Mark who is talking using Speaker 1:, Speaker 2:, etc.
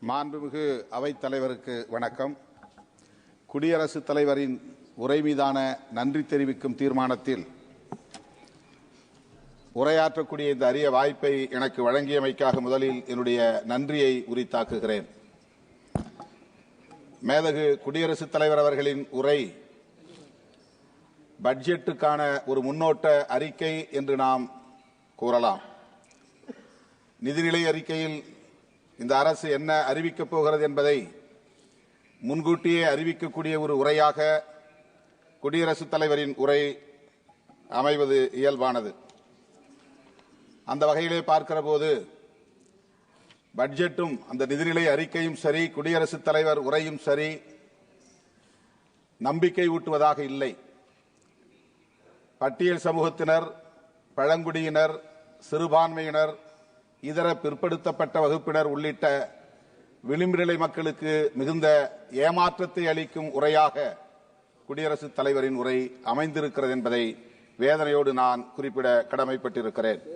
Speaker 1: மாண்புமிகு அவைத் தலைவருக்கு வணக்கம். குடியரசுத் தலைவரின் உரை மீதான நன்றி தெரிவிக்கும் தீர்மானத்தில் உரையாற்றக்கூடிய இந்த அரிய வாய்ப்பை எனக்கு வழங்கியமைக்காக முதலில் என்னுடைய நன்றியை உரித்தாக்குகிறேன். மேதகு குடியரசுத் தலைவர் அவர்களின் உரை பட்ஜெட்டுக்கான ஒரு முன்னோட்ட அறிக்கை என்று நாம் கூறலாம். நிதிநிலை அறிக்கையில் இந்த அரசு என்ன அறிவிக்கப் போகிறது என்பதை முன்கூட்டியே அறிவிக்கக்கூடிய ஒரு உரையாக குடியரசுத் தலைவரின் உரை அமைவது இயல்பானது. அந்த வகையிலே பார்க்கிற போது பட்ஜெட்டும் அந்த நிதிநிலை அறிக்கையும் சரி, குடியரசுத் தலைவர் உரையும் சரி, நம்பிக்கை ஊட்டுவதாக இல்லை. பட்டியல் சமூகத்தினர், பழங்குடியினர், சிறுபான்மையினர், இதர பிற்படுத்தப்பட்ட வகுப்பினர் உள்ளிட்ட விளிம்புநிலை மக்களுக்கு மிகுந்த ஏமாற்றத்தை அளிக்கும் உரையாக குடியரசுத் தலைவரின் உரை அமைந்திருக்கிறது என்பதை வேதனையோடு நான் குறிப்பிட கடமைப்பட்டிருக்கிறேன்.